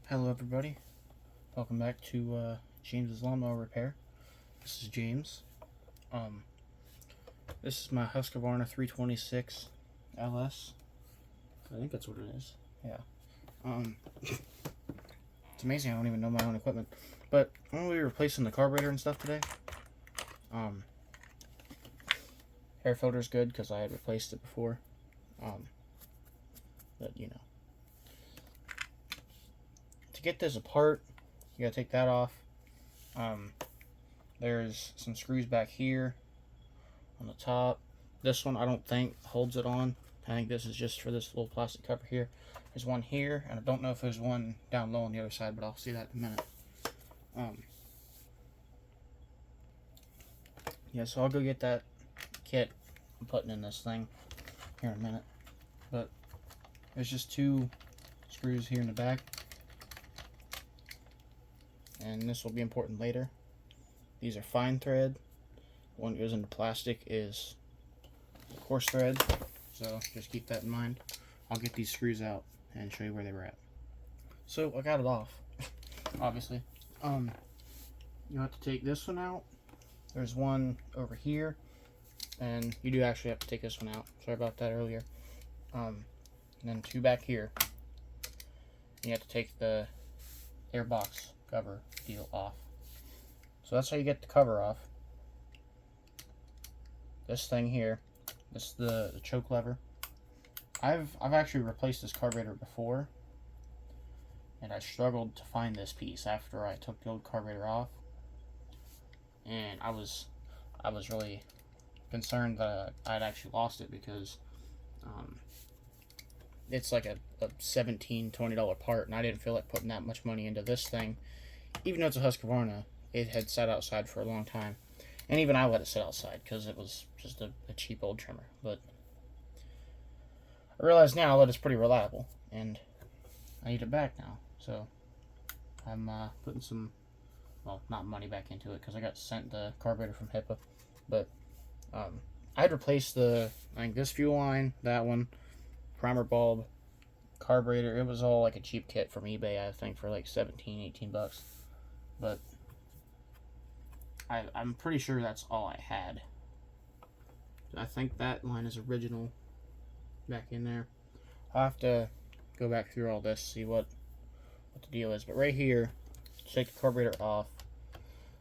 Hello everybody, welcome back to James's Lawnmower Repair. This is James. Um, this is my Husqvarna 326 LS. I think that's what it is. Yeah. It's amazing I don't even know my own equipment. But I'm going to be replacing the carburetor and stuff today. Air filter's good because I had replaced it before. But you know. To get this apart, you gotta take that off. There's some screws back here on the top. This one I don't think holds it on. I think this is just for this little plastic cover here. There's one here, and I don't know if there's one down low on the other side, but I'll see that in a minute. Yeah, so I'll go get that kit I'm putting in this thing here in a minute. But there's just two screws here in the back, and this will be important later. These are fine thread. One that goes into plastic is coarse thread, so just keep that in mind. I'll get these screws out and show you where they were at. So I got it off, obviously. You have to take this one out. There's one over here, and you do actually have to take this one out. Sorry about that earlier. And then two back here. You have to take the airbox cover deal off. So that's how you get the cover off. This thing here, this is the choke lever. I've actually replaced this carburetor before, and I struggled to find this piece after I took the old carburetor off, and I was really concerned that I'd actually lost it because it's like a $17, $20 part, and I didn't feel like putting that much money into this thing. Even though it's a Husqvarna, it had sat outside for a long time. And even I let it sit outside because it was just a cheap old trimmer. But I realize now that it's pretty reliable, and I need it back now. So I'm putting some, well, not money back into it because I got sent the carburetor from Hipa. But I'd replaced I think this fuel line, that one, primer bulb, carburetor. It was all like a cheap kit from eBay, I think, for like 17, 18 bucks. But I'm pretty sure that's all I had. I think that line is original back in there. I'll have to go back through all this, see what the deal is. But right here, take the carburetor off.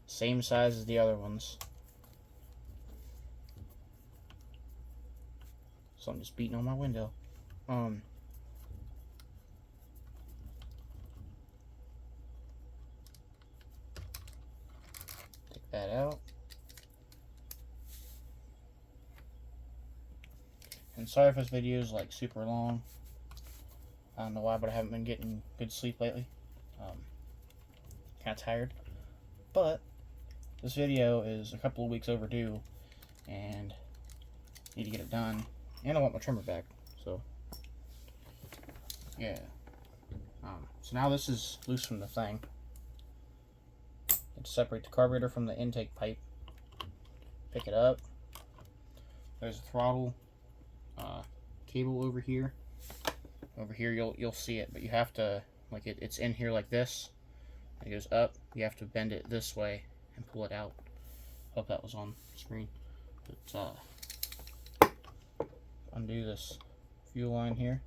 Same size as the other ones. Something just beating on my window. Take that out. And sorry if this video is like super long. I don't know why, but I haven't been getting good sleep lately. Kind of tired. But this video is a couple of weeks overdue, and I need to get it done. And I want my trimmer back. So yeah. So now this is loose from the thing. To separate the carburetor from the intake pipe. Pick it up. There's a throttle cable over here. Over here you'll see it, but you have to, like, it's in here like this. It goes up. You have to bend it this way and pull it out. Hope that was on screen. But undo this fuel line here.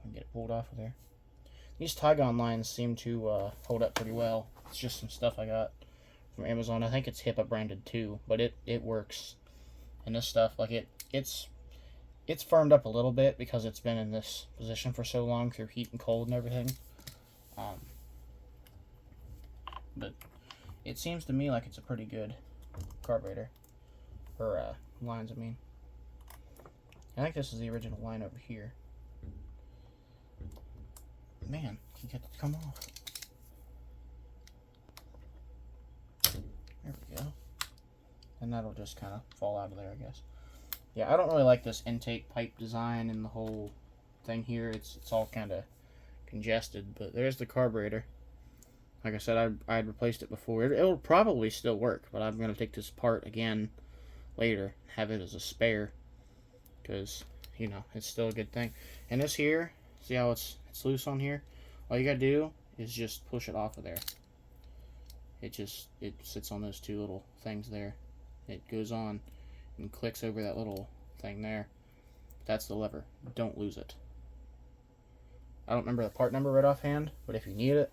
And get it pulled off of there. These Tygon lines seem to hold up pretty well. It's just some stuff I got from Amazon. I think it's Hipa branded too, but it works. And this stuff, like it's firmed up a little bit because it's been in this position for so long through heat and cold and everything. But it seems to me like it's a pretty good carburetor. Or lines, I mean. I think this is the original line over here. Man, can get it to come off. There we go. And that'll just kind of fall out of there, I guess. Yeah, I don't really like this intake pipe design and the whole thing here. It's all kind of congested, but there's the carburetor. Like I said, I'd replaced it before. It'll probably still work, but I'm going to take this apart again later, have it as a spare, because, you know, it's still a good thing. And this here, See how it's loose on here? All you gotta do is just push it off of there. It sits on those two little things there. It goes on and clicks over that little thing there. That's the lever. Don't lose it. I don't remember the part number right offhand, but if you need it,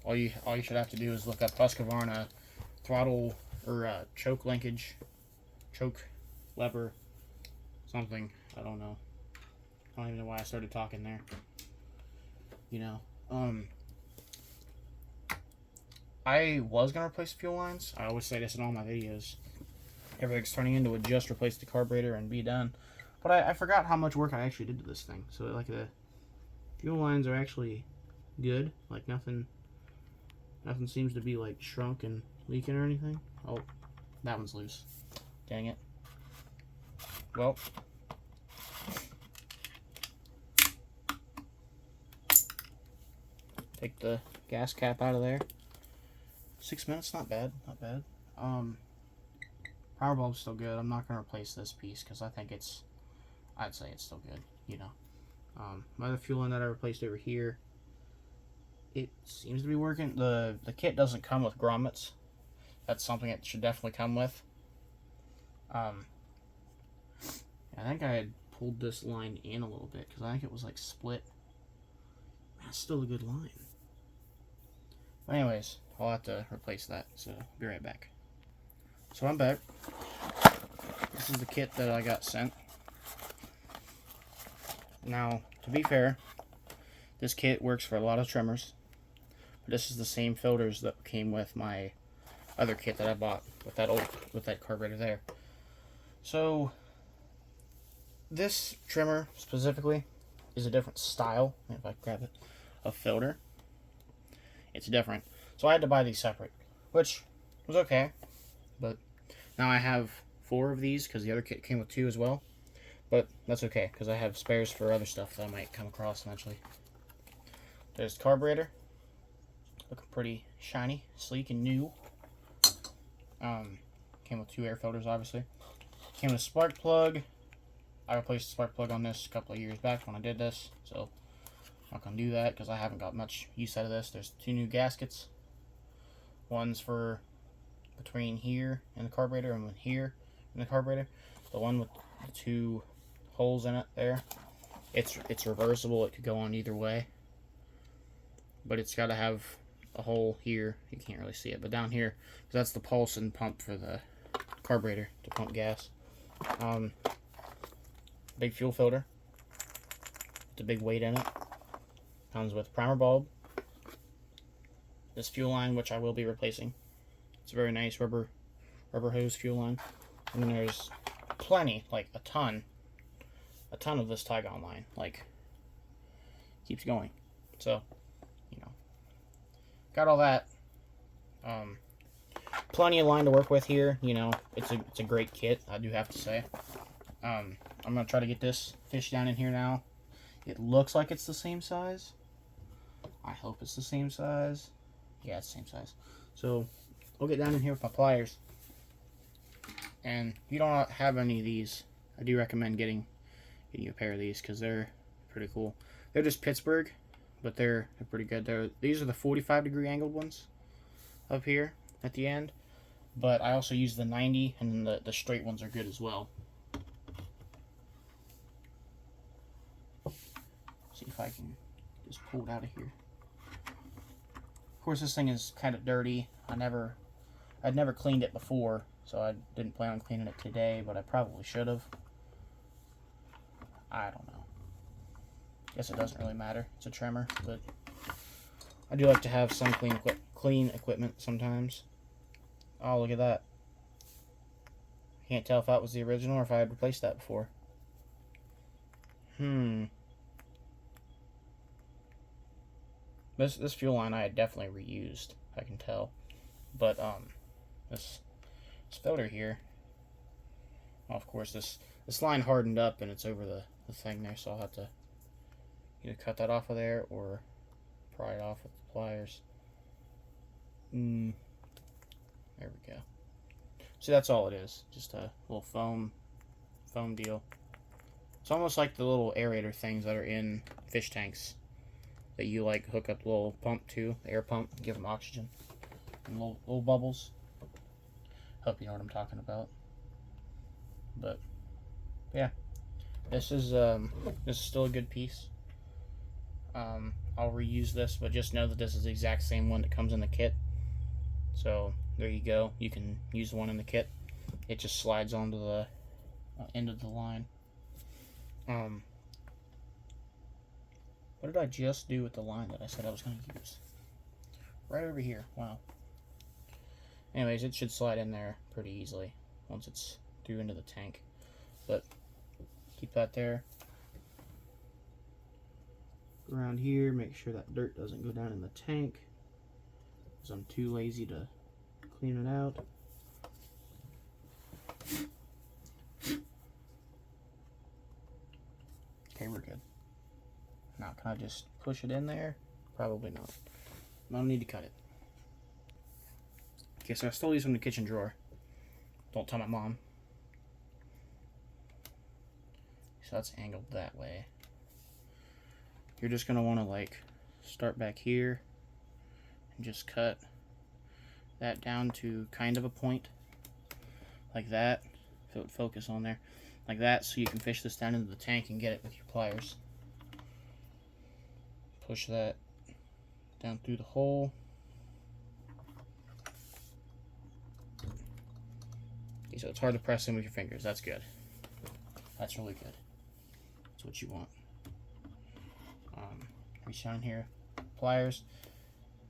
all you should have to do is look up Husqvarna throttle or choke linkage, choke lever, something. I don't know. I don't even know why I started talking there. You know, I was gonna replace fuel lines. I always say this in all my videos. Everything's turning into a just replace the carburetor and be done. But I forgot how much work I actually did to this thing. So like the fuel lines are actually good. Like nothing seems to be like shrunk and leaking or anything. Oh, that one's loose. Dang it. Well, take the gas cap out of there. 6 minutes, not bad, not bad. Power bulb's still good. I'm not gonna replace this piece because I think I'd say it's still good, you know. My other fuel line that I replaced over here, it seems to be working. The kit doesn't come with grommets. That's something it should definitely come with. I think I had pulled this line in a little bit because I think it was like split. That's still a good line. But anyways, I'll have to replace that, so I'll be right back. So I'm back. This is the kit that I got sent. Now, to be fair, this kit works for a lot of trimmers. But this is the same filters that came with my other kit that I bought with that carburetor there. So this trimmer specifically is a different style. If I grab it, of filter. It's different. So I had to buy these separate, which was okay. But now I have 4 of these because the other kit came with 2 as well. But that's okay because I have spares for other stuff that I might come across eventually. There's the carburetor. Looking pretty shiny, sleek, and new. Came with 2 air filters, obviously. Came with a spark plug. I replaced the spark plug on this a couple of years back when I did this, so I'm not going to do that because I haven't got much use out of this. There's 2 new gaskets. One's for between here and the carburetor and here in the carburetor. The one with the 2 holes in it there, it's reversible. It could go on either way, but it's got to have a hole here. You can't really see it, but down here, because that's the pulse and pump for the carburetor to pump gas. Big fuel filter. It's a big weight in it. Comes with primer bulb. This fuel line, which I will be replacing. It's a very nice rubber hose fuel line. And then there's plenty, like a ton of this Tygon line. Like, keeps going. So, you know, got all that. Plenty of line to work with here. You know, it's a great kit, I do have to say. I'm gonna try to get this fish down in here now. It looks like it's the same size. I hope it's the same size. Yeah, it's the same size. So I'll get down in here with my pliers. And if you don't have any of these, I do recommend getting you a pair of these because they're pretty cool. They're just Pittsburgh, but they're pretty good. These are the 45-degree angled ones up here at the end. But I also use the 90, and then the straight ones are good as well. See if I can just pull it out of here. Of course, this thing is kind of dirty. I'd never cleaned it before, so I didn't plan on cleaning it today, but I probably should have. I don't know. Guess it doesn't really matter. It's a trimmer, but I do like to have some clean equipment sometimes. Oh, look at that. Can't tell if that was the original or if I had replaced that before. This fuel line I had definitely reused, I can tell. But this filter here, well, of course this line hardened up and it's over the thing there, so I'll have to either cut that off of there or pry it off with the pliers. There we go. See, that's all it is. Just a little foam deal. It's almost like the little aerator things that are in fish tanks that you like hook up the little pump to, the air pump, give them oxygen and little bubbles. Hope you know what I'm talking about. But yeah, this is still a good piece. I'll reuse this, but just know that this is the exact same one that comes in the kit. So there you go. You can use the one in the kit. It just slides onto the end of the line. What did I just do with the line that I said I was going to use? Right over here. Wow. Anyways, it should slide in there pretty easily once it's through into the tank. But keep that there. Go around here, make sure that dirt doesn't go down in the tank, because I'm too lazy to clean it out. Okay, we're good. Now, can I just push it in there? Probably not. I don't need to cut it. Okay, so I stole these from the kitchen drawer. Don't tell my mom. So that's angled that way. You're just going to want to like start back here and just cut that down to kind of a point like that, if it would focus on there, like that, so you can fish this down into the tank and get it with your pliers. Push that down through the hole. Okay, so it's hard to press in with your fingers. That's good. That's really good. That's what you want. Reach down here, pliers.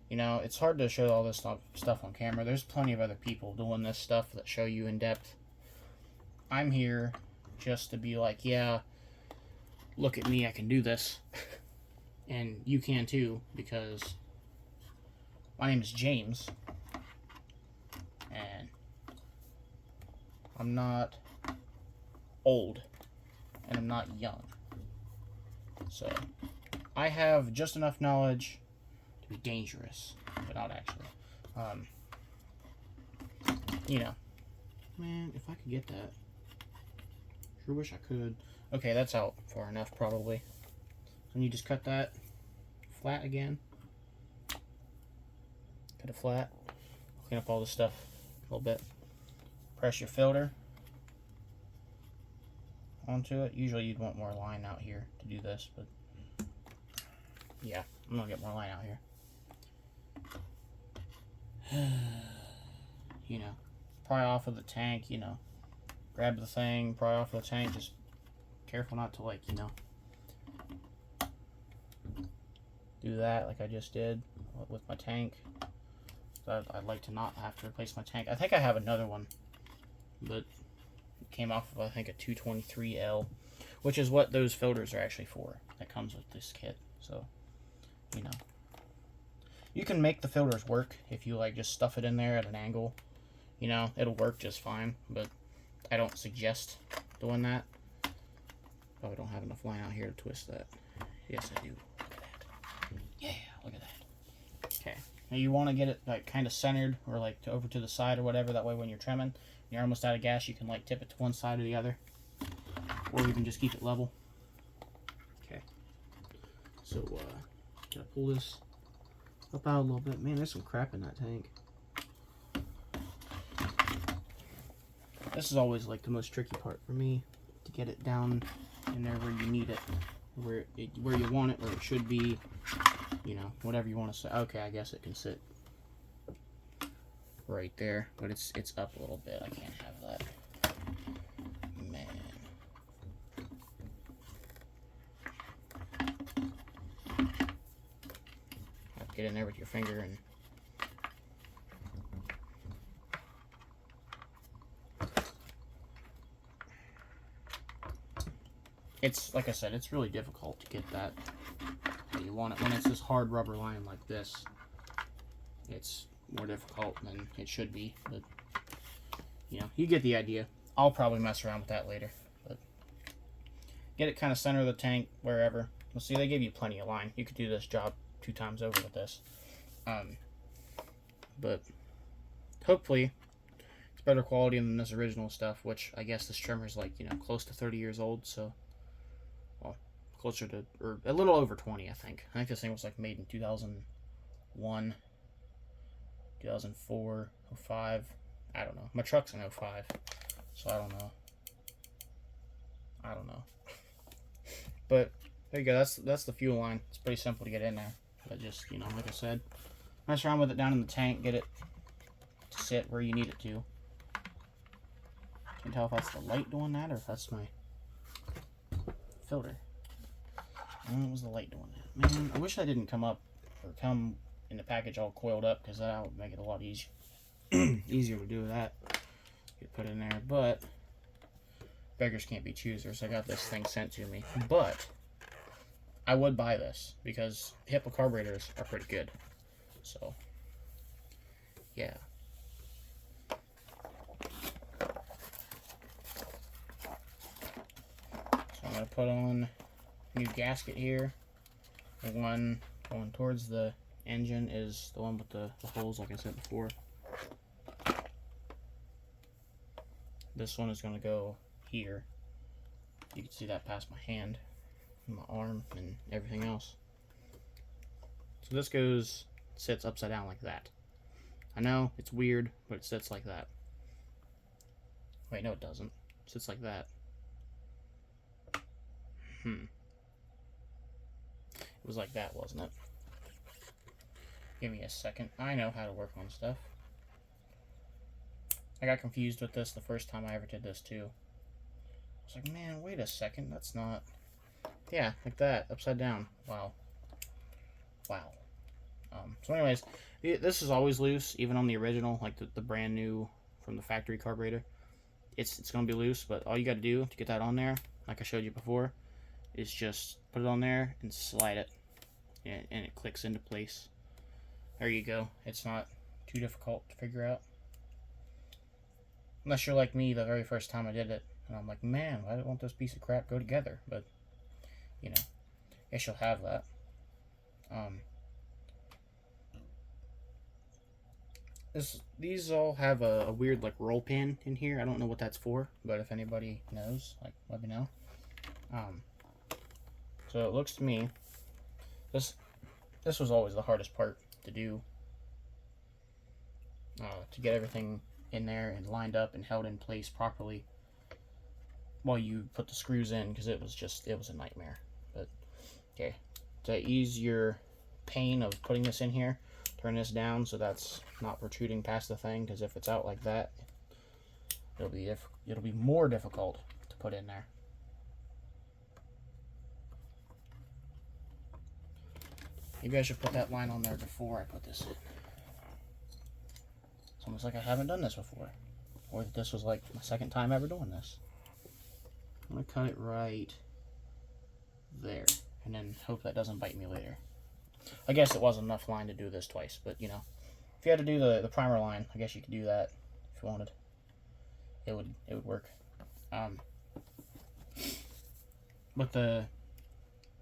You know, it's hard to show all this stuff on camera. There's plenty of other people doing this stuff that show you in depth. I'm here just to be like, yeah, look at me, I can do this. And you can too, because my name is James, and I'm not old, and I'm not young. So I have just enough knowledge to be dangerous, but not actually. You know, man, if I could get that, sure wish I could. Okay, that's out far enough, probably. And you just cut that flat again. Cut it flat. Clean up all the stuff a little bit. Press your filter onto it. Usually you'd want more line out here to do this, but yeah, I'm gonna get more line out here. You know, pry off of the tank, you know, grab the thing, pry off of the tank, just careful not to, like, you know, do that like I just did with my tank. So I'd like to not have to replace my tank. I think I have another one, but it came off of, I think, a 223L, which is what those filters are actually for. That comes with this kit. So, you know, you can make the filters work if you like just stuff it in there at an angle. You know, it'll work just fine, but I don't suggest doing that. Probably don't have enough line out here to twist that. Yes, I do. Look at that. Yeah, look at that. Okay. Now you want to get it like kind of centered, or like over to the side or whatever. That way when you're trimming, you're almost out of gas, you can like tip it to one side or the other. Or you can just keep it level. Okay. So, gotta pull this up out a little bit. Man, there's some crap in that tank. This is always like the most tricky part for me, to get it down in there where you need it, where you want it, where it should be, you know, whatever you want to say. Okay, I guess it can sit right there, but it's up a little bit. I can't have that. Man. Have to get in there with your finger and it's, like I said, it's really difficult to get that. You want it when it's this hard rubber line like this. It's more difficult than it should be, but you know, you get the idea. I'll probably mess around with that later, but get it kind of center of the tank, wherever. Well, see, they give you plenty of line. You could do this job 2 times over with this. But hopefully it's better quality than this original stuff, which I guess this trimmer is like, you know, close to 30 years old, so closer to, or a little over 20, I think. I think this thing was like made in 2001, 2004, 05. I don't know. My truck's in 05, so I don't know. But there you go. That's the fuel line. It's pretty simple to get in there. But just, you know, like I said, mess around with it down in the tank, get it to sit where you need it to. Can't tell if that's the light doing that or if that's my filter. It was the light doing that. Man, I wish I didn't come in the package all coiled up, because that would make it a lot easier to do that. Get put in there, but beggars can't be choosers. I got this thing sent to me, but I would buy this because Hipa carburetors are pretty good. So, yeah. So I'm gonna put on a new gasket here. The one going towards the engine is the one with the holes, like I said before. This one is going to go here. You can see that past my hand, and my arm, and everything else. So this sits upside down like that. I know, it's weird, but it sits like that. Wait, no it doesn't. It sits like that. It was like that, wasn't it? Give me a second. I know how to work on stuff. I got confused with this the first time I ever did this too. I was like, man, wait a second, that's not... Yeah, like that, upside down. Wow. So anyways, this is always loose, even on the original, like the brand new from the factory carburetor. It's going to be loose, but all you got to do to get that on there, like I showed you before, is just put it on there and slide it, and it clicks into place. There you go. It's not too difficult to figure out. Unless you're like me the very first time I did it, and I'm like, man, why don't this piece of crap go together? But, you know, I guess you'll have that. These all have a weird, like, roll pin in here. I don't know what that's for, but if anybody knows, like, let me know. So it looks to me, this was always the hardest part to do, to get everything in there and lined up and held in place properly while you put the screws in, because it was a nightmare. But okay, to ease your pain of putting this in here, turn this down so that's not protruding past the thing, because if it's out like that, it'll be more difficult to put in there. Maybe I should put that line on there before I put this in. It's almost like I haven't done this before, or that this was like my second time ever doing this. I'm gonna cut it right there, and then hope that doesn't bite me later. I guess it wasn't enough line to do this twice, but you know, if you had to do the primer line, I guess you could do that if you wanted. It would work. But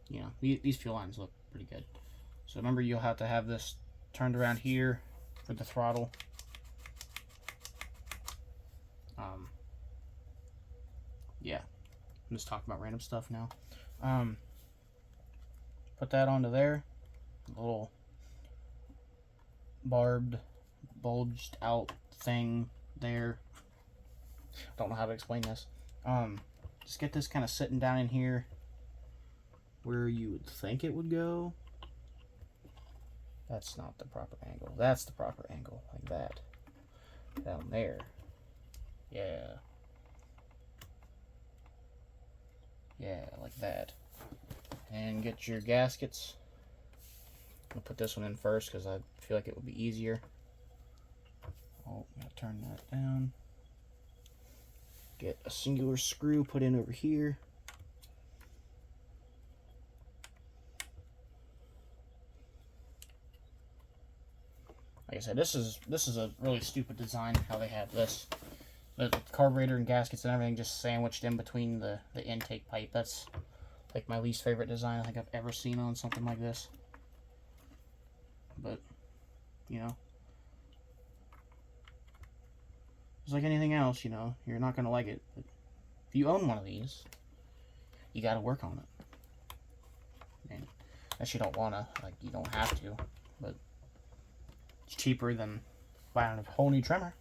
you know, these fuel lines look pretty good. So remember, you'll have to have this turned around here for the throttle. Yeah, I'm just talking about random stuff now. Put that onto there. A little barbed, bulged out thing there. Don't know how to explain this. Just get this kind of sitting down in here where you would think it would go. That's not the proper angle. That's the proper angle, like that. Down there. Yeah. Yeah, like that. And get your gaskets. I'll put this one in first because I feel like it would be easier. Oh, I'm gonna turn that down. Get a singular screw put in over here. Like I said, this is a really stupid design how they have this. The carburetor and gaskets and everything just sandwiched in between the intake pipe. That's like my least favorite design I think I've ever seen on something like this. But, you know, it's like anything else, you know, you're not going to like it. But if you own one of these, you got to work on it. Unless you don't wanna, like, you don't have to, but it's cheaper than buying a whole new trimmer,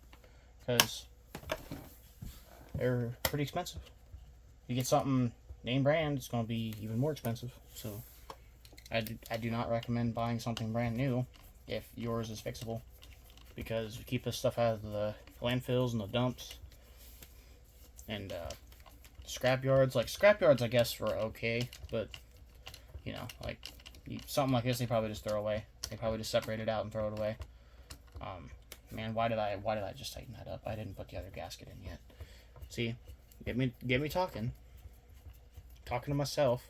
because they're pretty expensive. If you get something name brand, it's going to be even more expensive. So I do not recommend buying something brand new if yours is fixable, because you keep this stuff out of the landfills and the dumps and scrap yards. Like, scrap yards, I guess, were okay, but you know, like, something like this, they probably just throw away. They probably just separate it out and throw it away. Man, why did I just tighten that up? I didn't put the other gasket in yet. See, get me talking to myself.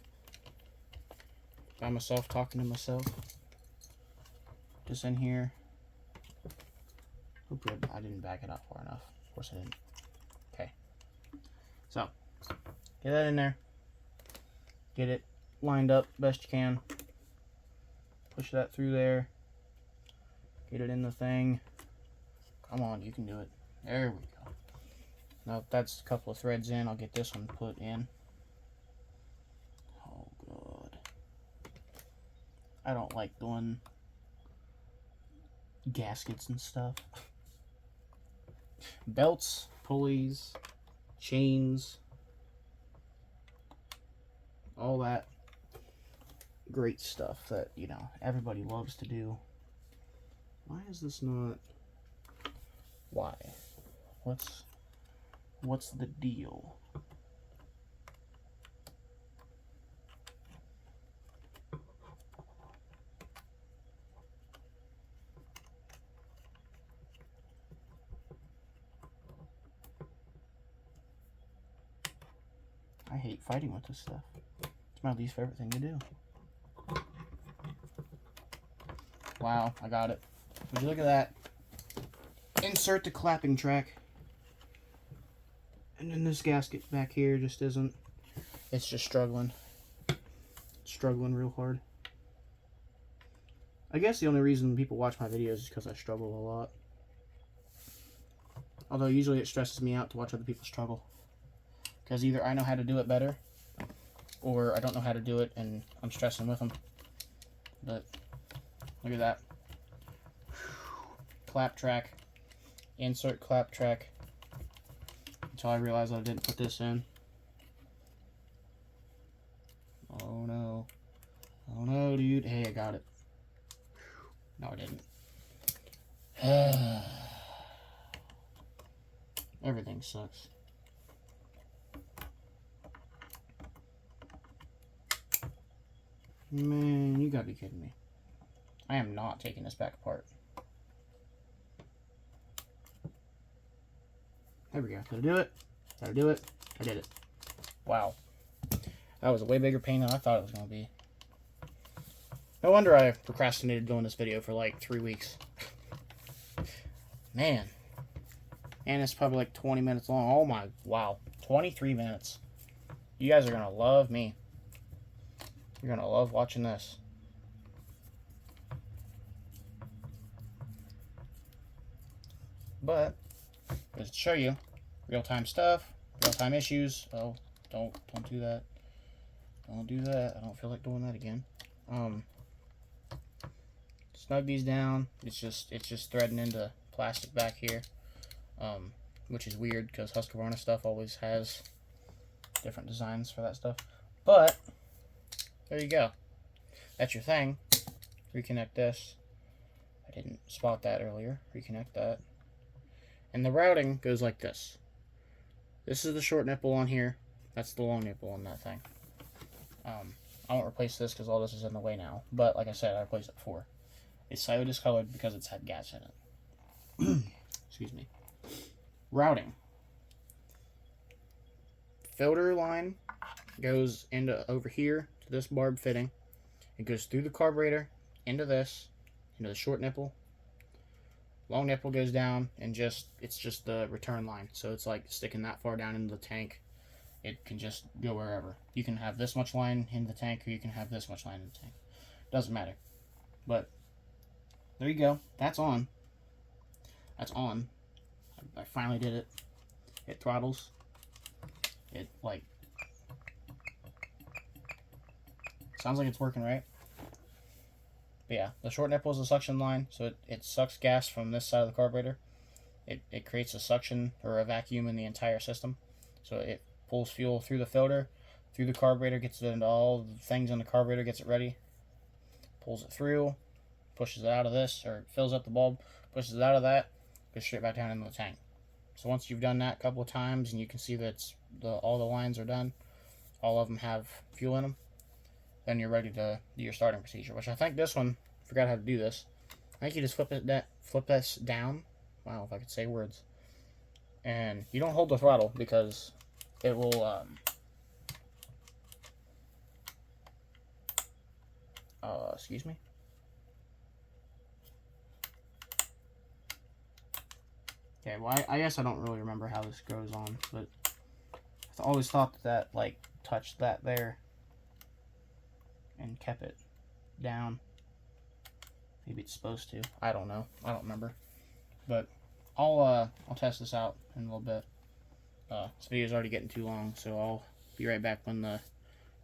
By myself, talking to myself. Just in here. Hope I didn't back it up far enough. Of course I didn't. Okay. So, get that in there. Get it lined up best you can. Push that through there. Get it in the thing. Come on, you can do it. There we go. Now that's a couple of threads in, I'll get this one put in. Oh god. I don't like doing gaskets and stuff. Belts, pulleys, chains, all that great stuff that, you know, everybody loves to do. Why is this not... Why? What's the deal? I hate fighting with this stuff. It's my least favorite thing to do. Wow, I got it. Would you look at that? Insert the clapping track. And then this gasket back here just isn't. It's just struggling. Struggling real hard. I guess the only reason people watch my videos is because I struggle a lot. Although usually it stresses me out to watch other people struggle. Because either I know how to do it better, or I don't know how to do it and I'm stressing with them. But look at that. Clap track. Insert clap track. Until I realized I didn't put this in. Oh no. Oh no, dude. Hey, I got it. No, I didn't. Everything sucks. Man, you gotta be kidding me. I am not taking this back apart. There we go. Gotta do it. Gotta do it. I did it. Wow. That was a way bigger pain than I thought it was going to be. No wonder I procrastinated doing this video for like 3 weeks. Man. And it's probably like 20 minutes long. Oh my, wow. 23 minutes. You guys are going to love me. You're going to love watching this. But, just to show you, real-time stuff, real-time issues. Oh, don't do that. Don't do that. I don't feel like doing that again. Snug these down. It's just threading into plastic back here, which is weird because Husqvarna stuff always has different designs for that stuff. But there you go. That's your thing. Reconnect this. I didn't spot that earlier. Reconnect that. And the routing goes like this. This is the short nipple on here. That's the long nipple on that thing. I won't replace this because all this is in the way now. But like I said, I replaced it before. It's slightly discolored because it's had gas in it. Excuse me. Routing. Filter line goes into over here to this barb fitting. It goes through the carburetor into this, into the short nipple. Long nipple goes down, and it's just the return line. So it's like sticking that far down into the tank. It can just go wherever. You can have this much line in the tank, or you can have this much line in the tank. Doesn't matter. But there you go. That's on. That's on. I finally did it. It throttles. It like sounds like it's working, right? But yeah, the short nipple is a suction line, so it sucks gas from this side of the carburetor. It creates a suction or a vacuum in the entire system. So it pulls fuel through the filter, through the carburetor, gets it into all the things in the carburetor, gets it ready, pulls it through, pushes it out of this, or fills up the bulb, pushes it out of that, goes straight back down into the tank. So once you've done that a couple of times and you can see that all the lines are done, all of them have fuel in them, then you're ready to do your starting procedure. Which I think this one, forgot how to do this. I think you just flip this down. Wow, if I could say words. And you don't hold the throttle because it will excuse me. Okay, well I guess I don't really remember how this goes on, but I always thought that like touched that there and kept it down. Maybe it's supposed to. I don't know. I don't remember. But I'll test this out in a little bit. This video is already getting too long, so I'll be right back when the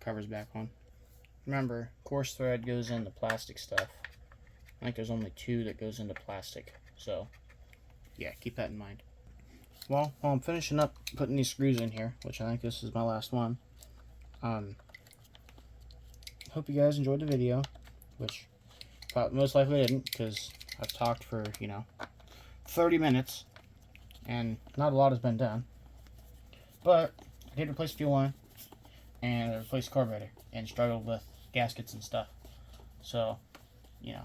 cover's back on. Remember, coarse thread goes into plastic stuff. I think there's only 2 that goes into plastic, so yeah, keep that in mind. Well, while I'm finishing up putting these screws in here, which I think this is my last one, hope you guys enjoyed the video, which most likely I didn't, because I've talked for, 30 minutes, and not a lot has been done. But I did replace the fuel line, and I replaced the carburetor, and struggled with gaskets and stuff. So,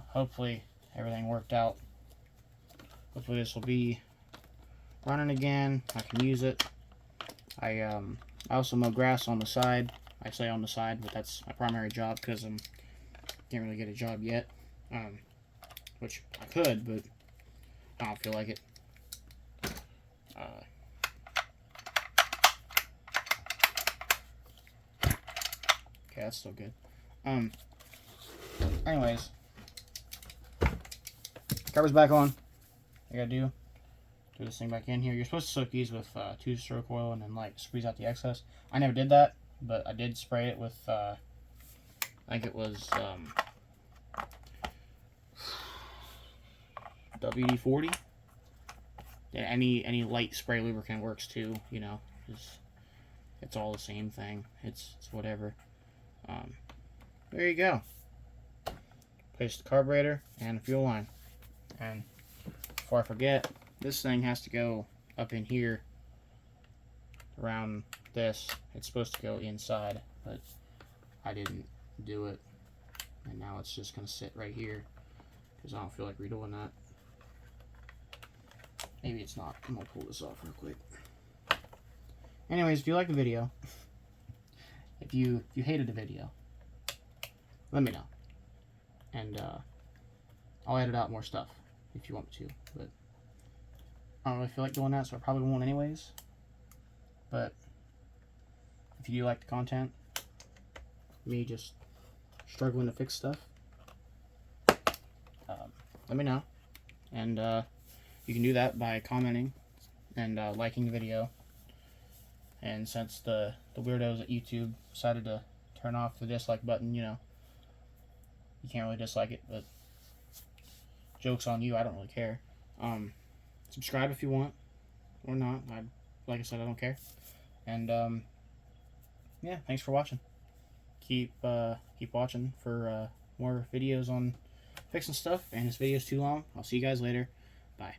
hopefully everything worked out. Hopefully this will be running again. I can use it. I also mow grass on the side. I say on the side, but that's my primary job because I can't really get a job yet. Which I could, but I don't feel like it. Okay, that's still good. Anyways, cover's back on. I gotta do this thing back in here. You're supposed to soak these with 2-stroke oil and then like squeeze out the excess. I never did that, but I did spray it with I think it was WD-40. Yeah, any light spray lubricant works too. It's all the same thing. It's whatever. There you go. Place the carburetor and the fuel line. And before I forget, this thing has to go up in here around this. It's supposed to go inside, but I didn't do it. And now it's just going to sit right here because I don't feel like redoing that. Maybe it's not. I'm going to pull this off real quick. Anyways, if you like the video, if you hated the video, let me know. And I'll edit out more stuff if you want me to. But I don't really feel like doing that, so I probably won't anyways. But if you do like the content, me just struggling to fix stuff, let me know. And you can do that by commenting and liking the video. And since the weirdos at YouTube decided to turn off the dislike button, you can't really dislike it, but joke's on you. I don't really care. Subscribe if you want or not. Like I said, I don't care. And yeah, thanks for watching. Keep watching for more videos on fixing stuff. And this video is too long. I'll see you guys later. Bye.